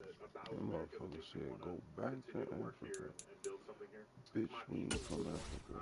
That motherfucker said go back to Africa. Bitch, we ain't from Africa.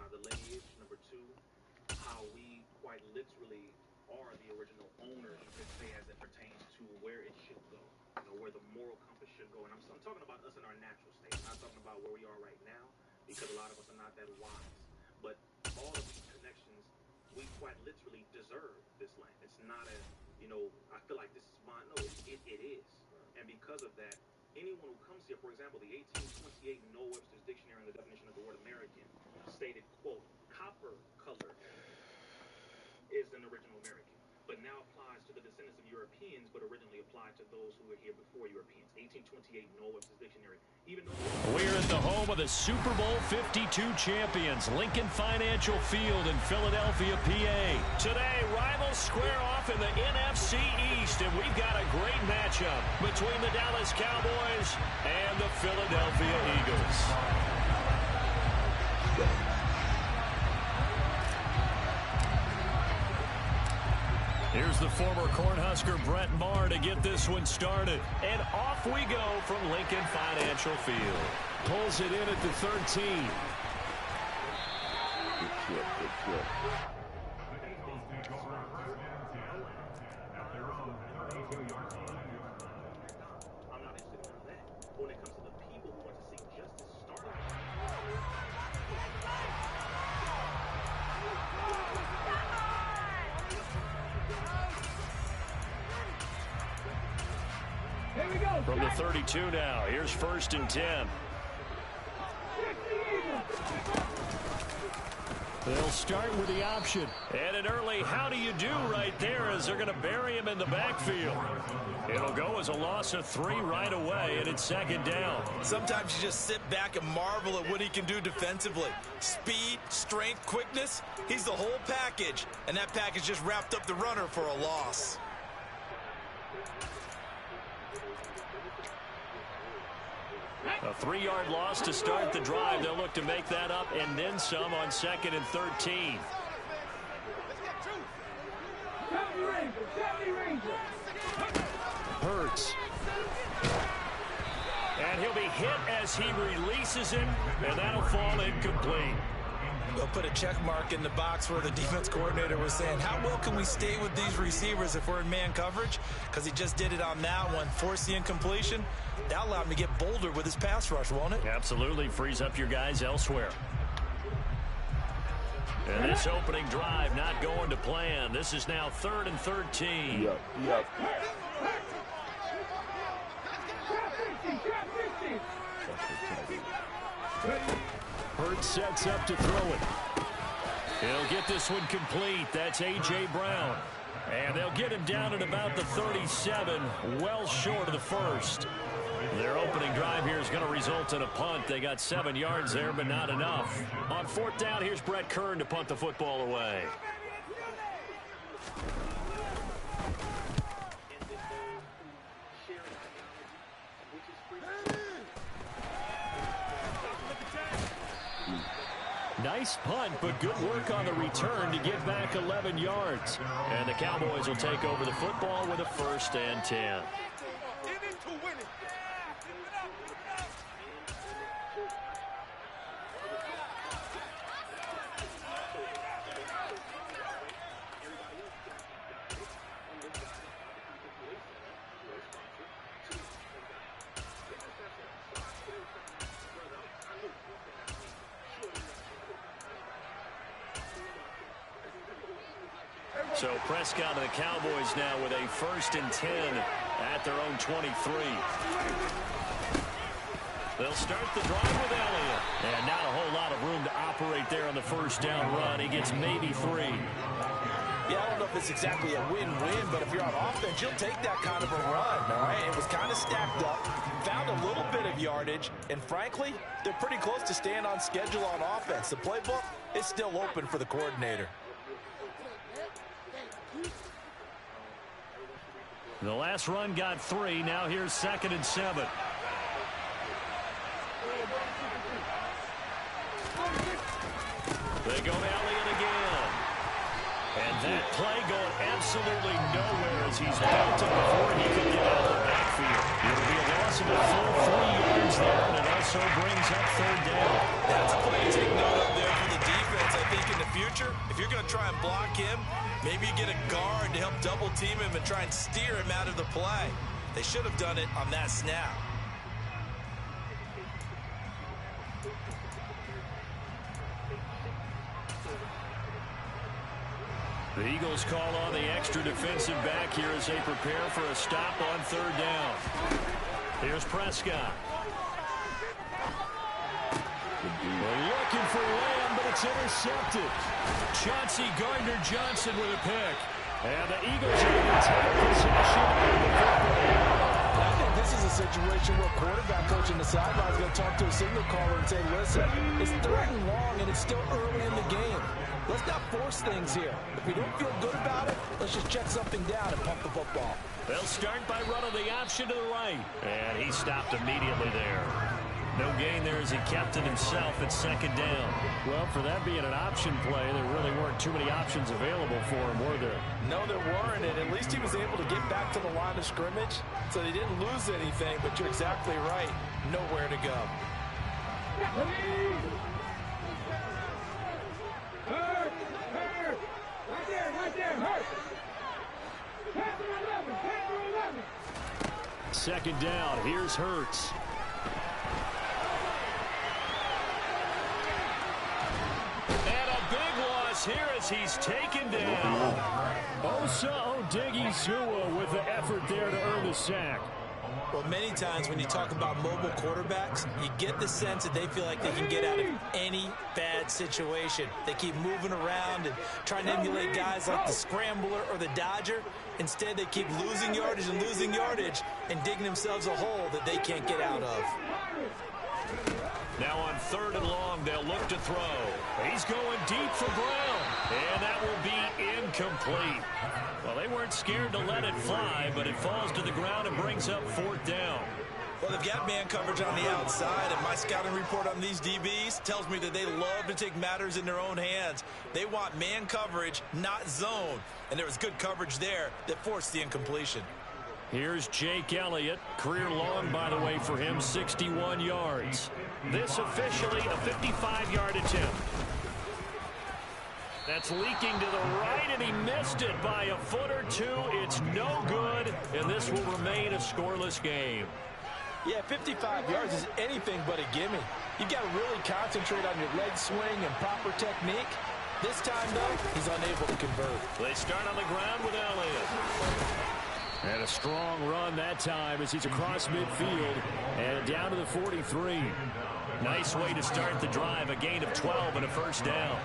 We're at the home of the Super Bowl 52 champions, Lincoln Financial Field in Philadelphia, PA. Today, rivals square off in the NFC East, and we've got a great matchup between the Dallas Cowboys and the Philadelphia Eagles. Here's the former Cornhusker Brett Maher to get this one started. And off we go from Lincoln Financial Field. Pulls it in at the 13. Good shit. From the 32 now, here's 1st and 10. They'll start with the option. And an early how do you do right there as they're going to bury him in the backfield. It'll go as a loss of 3 right away, and it's 2nd down. Sometimes you just sit back and marvel at what he can do defensively. Speed, strength, quickness, he's the whole package. And that package just wrapped up the runner for a loss. A 3-yard loss to start the drive. They'll look to make that up and then some on 2nd and 13. Hurts. And he'll be hit as he releases him, and that'll fall incomplete. We'll put a check mark in the box where the defense coordinator was saying, how well can we stay with these receivers if we're in man coverage? Because he just did it on that one, forced the incompletion. That allowed him to get bolder with his pass rush, won't it? Absolutely. Frees up your guys elsewhere. And this opening drive not going to plan. This is now 3rd and 13. Yep. Hurts sets up to throw it. He'll get this one complete. That's A.J. Brown. And they'll get him down at about the 37, well short of the first. Their opening drive here is going to result in a punt. They got 7 yards there, but not enough. On 4th down, here's Brett Kern to punt the football away. Nice punt, but good work on the return to get back 11 yards. And the Cowboys will take over the football with a 1st and 10. So Prescott and the Cowboys now with a 1st and 10 at their own 23. They'll start the drive with Elliott. And not a whole lot of room to operate there on the 1st down run. He gets maybe 3. Yeah, I don't know if it's exactly a win-win, but if you're on offense, you'll take that kind of a run, all right? It was kind of stacked up, found a little bit of yardage, and frankly, they're pretty close to staying on schedule on offense. The playbook is still open for the coordinator. The last run got 3. Now here's 2nd and 7. They go to Elliott again. And that play going absolutely nowhere as he's belted before he could get out of the backfield. backfield. It'll be a loss of a full 3 yards there, and it also brings up third down. That's a play to take note of there for the defense. I think in the future, if you're going to try and block him, maybe you get a guard to help double team him and try and steer him out of the play. They should have done it on that snap. The Eagles call on the extra defensive back here as they prepare for a stop on third down. Here's Prescott. They're looking for Lamb, but it's intercepted. Chauncey Gardner-Johnson with a pick. And the Eagles are able to take possession of the football. I think this is a situation where quarterback coach in the sideline is going to talk to a signal caller and say, listen, it's 3rd and long and it's still early in the game. Let's not force things here. If we don't feel good about it, let's just check something down and pump the football. They'll start by running the option to the right. And he stopped immediately there. No gain there as he kept it himself at 2nd down. Well, for that being an option play, there really weren't too many options available for him, were there? No, there weren't, and at least he was able to get back to the line of scrimmage, so they didn't lose anything, but you're exactly right. Nowhere to go. Second down, here's Hurts. And a big loss here as he's taken down. Osa Odighizuwa with the effort there to earn the sack. Well, many times when you talk about mobile quarterbacks, you get the sense that they feel like they can get out of any bad situation. They keep moving around and trying to emulate guys like the Scrambler or the Dodger. Instead, they keep losing yardage and digging themselves a hole that they can't get out of. Now on 3rd and long, they'll look to throw. He's going deep for Brown, and that will be incomplete. Well, they weren't scared to let it fly, but it falls to the ground and brings up 4th down. Well, they've got man coverage on the outside, and my scouting report on these DBs tells me that they love to take matters in their own hands. They want man coverage, not zone, and there was good coverage there that forced the incompletion. Here's Jake Elliott. Career long, by the way, for him, 61 yards. This officially a 55-yard attempt. That's leaking to the right, and he missed it by a foot or two. It's no good, and this will remain a scoreless game. Yeah, 55 yards is anything but a gimme. You've got to really concentrate on your leg swing and proper technique. This time, though, he's unable to convert. They start on the ground with Elliott. And a strong run that time as he's across midfield and down to the 43. Nice way to start the drive, a gain of 12 and a first down.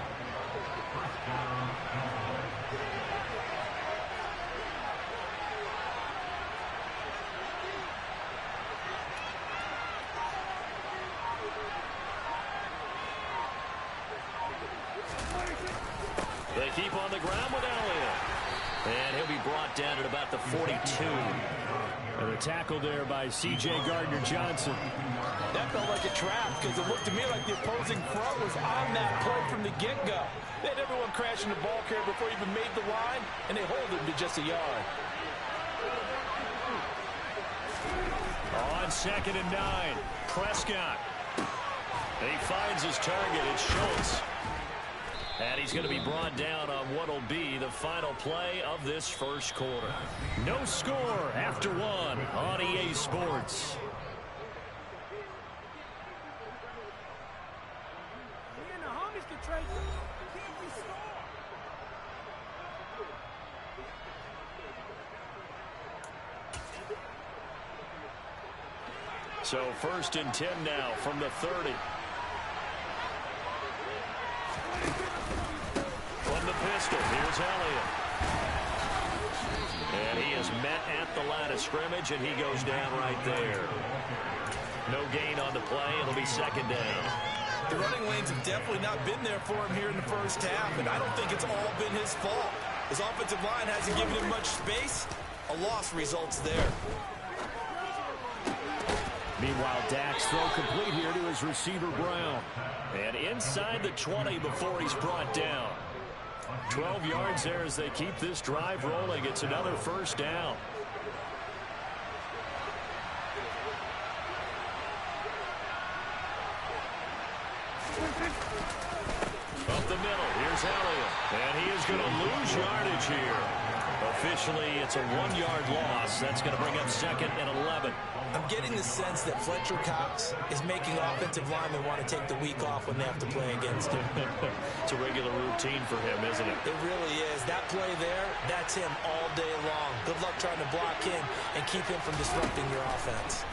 They keep on the ground with Elliott. And he'll be brought down at about the 42. And a tackle there by C.J. Gardner-Johnson. That felt like a trap because it looked to me like the opposing front was on that play from the get-go. They had everyone crashing the ball carrier before he even made the line, and they hold him to just a yard. On 2nd and 9, Prescott. He finds his target. It's Schultz. And he's going to be brought down on what will be the final play of this first quarter. No score after 1 on EA Sports. So 1st and 10 now from the 30. From the pistol, here's Elliott. And he is met at the line of scrimmage, and he goes down right there. No gain on the play. It'll be 2nd down. The running lanes have definitely not been there for him here in the first half, and I don't think it's all been his fault. His offensive line hasn't given him much space. A loss results there. Meanwhile, Dak's throw complete here to his receiver, Brown. And inside the 20 before he's brought down. 12 yards there as they keep this drive rolling. It's another first down. Up the middle, here's Elliott. And he is going to lose yardage here. Officially, it's a 1-yard loss. That's going to bring up 2nd and 11. I'm getting the sense that Fletcher Cox is making offensive linemen want to take the week off when they have to play against him. It's a regular routine for him, isn't it? It really is. That play there, that's him all day long. Good luck trying to block him and keep him from disrupting your offense.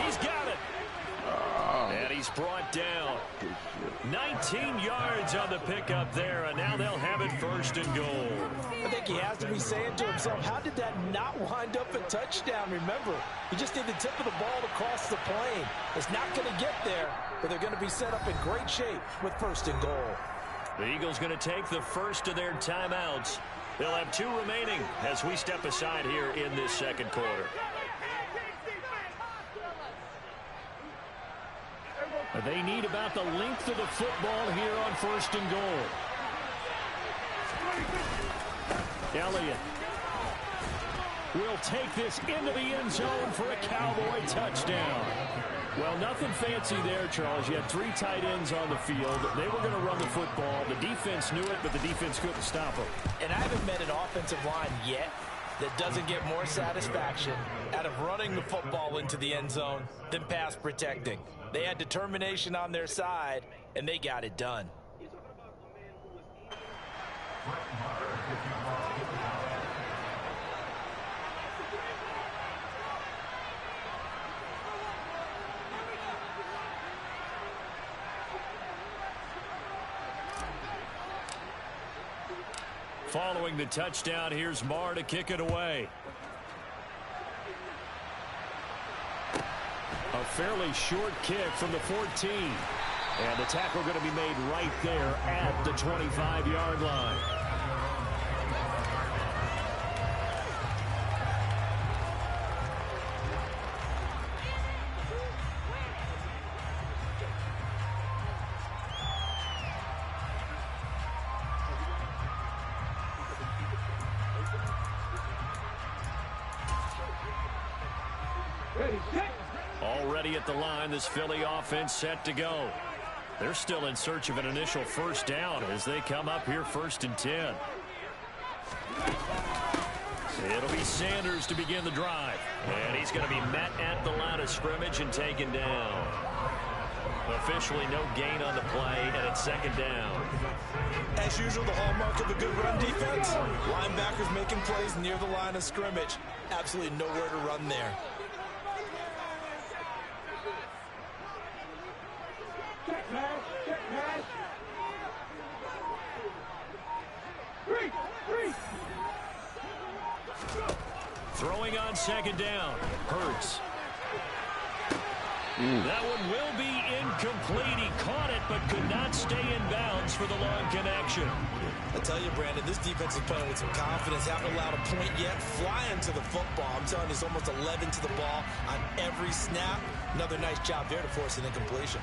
He's got it. And he's brought down. 19 yards on the pickup there, and now they'll have it 1st and goal. I think he has to be saying to himself, how did that not wind up a touchdown? Remember, you just need the tip of the ball to cross the plane. It's not going to get there, but they're going to be set up in great shape with 1st and goal. The Eagles going to take the first of their timeouts. They'll have 2 remaining as we step aside here in this 2nd quarter. They need about the length of the football here on 1st and goal. Elliott will take this into the end zone for a Cowboy touchdown. Well, nothing fancy there, Charles. You had 3 tight ends on the field. They were going to run the football. The defense knew it, but the defense couldn't stop them. And I haven't met an offensive line yet that doesn't get more satisfaction out of running the football into the end zone than pass protecting. They had determination on their side, and they got it done. Following the touchdown, here's Marr to kick it away. A fairly short kick from the 14. And the tackle going to be made right there at the 25-yard line. Already at the line, this Philly offense set to go. They're still in search of an initial 1st down as they come up here 1st and 10. It'll be Sanders to begin the drive. And he's going to be met at the line of scrimmage and taken down. Officially no gain on the play, and it's 2nd down. As usual, the hallmark of a good run defense, linebackers making plays near the line of scrimmage. Absolutely nowhere to run there. Throwing on 2nd down. Hurts. That one will be incomplete. He caught it but could not stay in bounds for the long connection. I tell you, Brandon, this defense is playing with some confidence. Haven't allowed a point yet. Flying to the football. I'm telling you, it's almost 11 to the ball on every snap. Another nice job there to force an incompletion.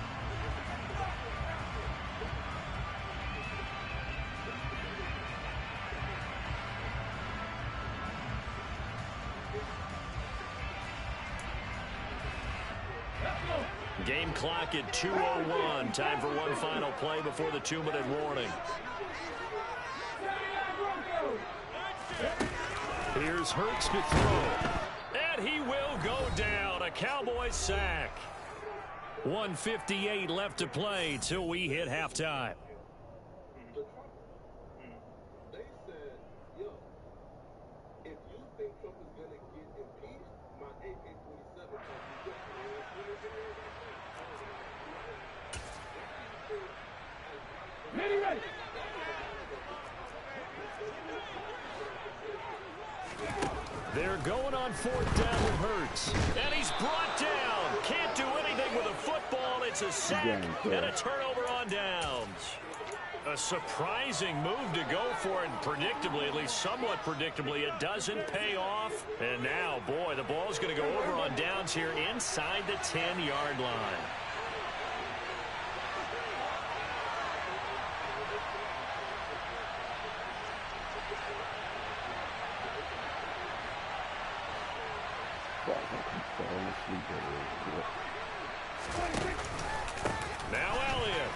Game clock at 2:01. Time for one final play before the 2-minute warning. Here's Hurts to throw. And he will go down. A Cowboys sack. 1:58 left to play till we hit halftime. They're going on 4th down with Hurts. And he's brought down. Can't do anything with a football. It's a sack and a turnover on downs. A surprising move to go for, and predictably, at least somewhat predictably, it doesn't pay off. And now, boy, the ball's going to go over on downs here inside the 10-yard line. Fuck, I keep falling asleep over there. Now Elliott.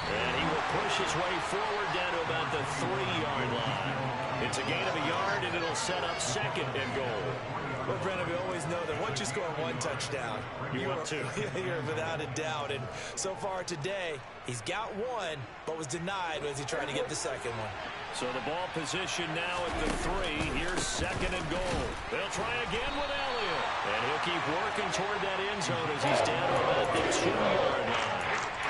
And he will push his way forward down to about the 3-yard line. It's a gain of a yard, and it'll set up second and goal. Well, Brennan, we always know that once you score one touchdown, you're up 2. You're without a doubt. And so far today, he's got one, but was denied as he tried to get the second one. So the ball position now at the 3. Here's second and goal. They'll try again with Elliott. And he'll keep working toward that end zone as he's down to about the 2-yard line.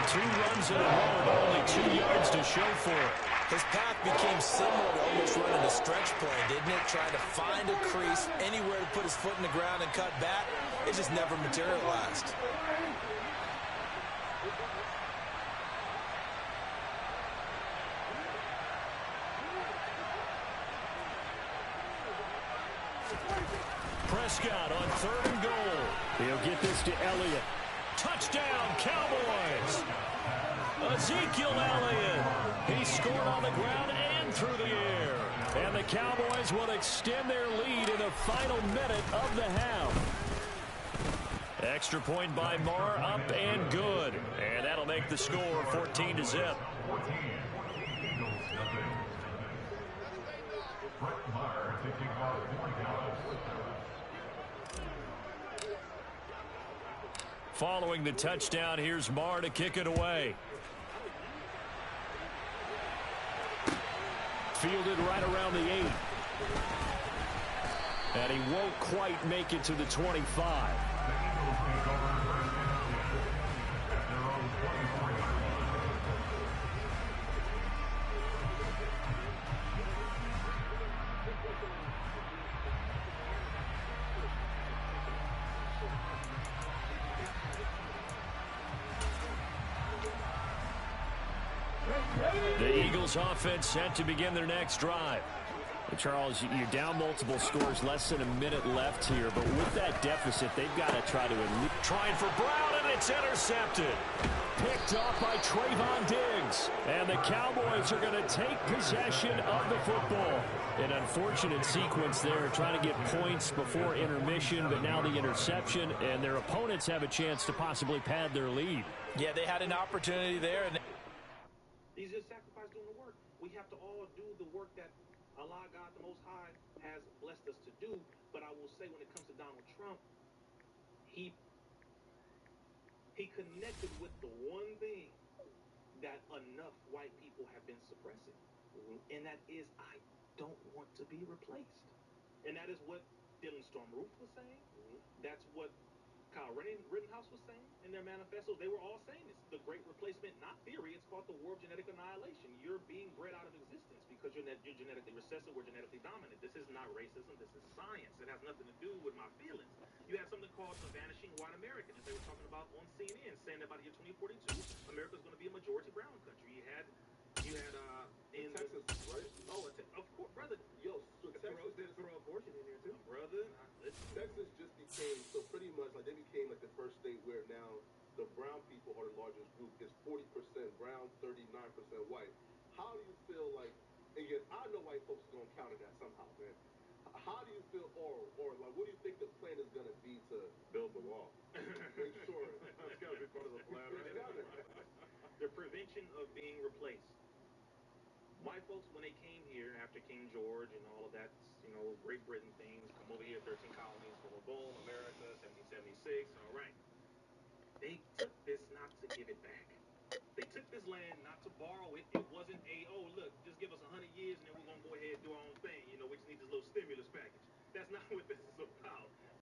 2 runs in a row, but only 2 yards to show for it. His path became similar to almost running a stretch play, didn't it? Trying to find a crease, anywhere to put his foot in the ground and cut back. It just never materialized. Prescott on 3rd and goal. He'll get this to Elliott. Touchdown, Cowboys! Ezekiel Elliott. He scored on the ground and through the air. And the Cowboys will extend their lead in the final minute of the half. Extra point by Marr, up and good. And that'll make the score 14-0. Following the touchdown, here's Marr to kick it away. Fielded right around the 8. And he won't quite make it to the 25. The Eagles offense set to begin their next drive. Charles, you're down multiple scores, less than a minute left here, but with that deficit, they've got to try to trying for Brown, and it's intercepted. Picked off by Trayvon Diggs, and the Cowboys are going to take possession of the football. An unfortunate sequence there, trying to get points before intermission, but now the interception, and their opponents have a chance to possibly pad their lead. Yeah, they had an opportunity there. And he's just sacrificed doing the work. We have to all do the work that Allah, God, the Most High, has blessed us to do. But I will say, when it comes to Donald Trump, he connected with the one thing that enough white people have been suppressing. And that is, I don't want to be replaced. And that is what Dylan Storm-Roof was saying. That's what Kyle Rittenhouse was saying in their manifestos. They were all saying this. The great replacement, not theory, it's called the war of genetic annihilation. You're being bred out of existence because you're genetically recessive, we're genetically dominant. This is not racism, this is science. It has nothing to do with my feelings. You had something called the vanishing white American, as they were talking about on CNN, saying that by the year 2042, America's going to be a majority brown country. You had in Texas, right? Oh, of course, brother. Yo, so Texas did throw abortion in there too, brother. Texas just became, so pretty much, like, they became like the first state where now the brown people are the largest group. It's 40% brown, 39% white. How do you feel like, again, I know white folks are going to counter that somehow, man. How do you feel, or like, what do you think the plan is going to be to build the wall? make sure? That's got to be part of the plan, right? The prevention of being replaced. White folks, when they came here after King George and all of that, Great Britain things, come over here, 13 colonies, boom, boom, America, 1776, all right. They took this not to give it back. They took this land not to borrow it. It wasn't oh, look, just give us 100 years and then we're going to go ahead and do our own thing. We just need this little stimulus package.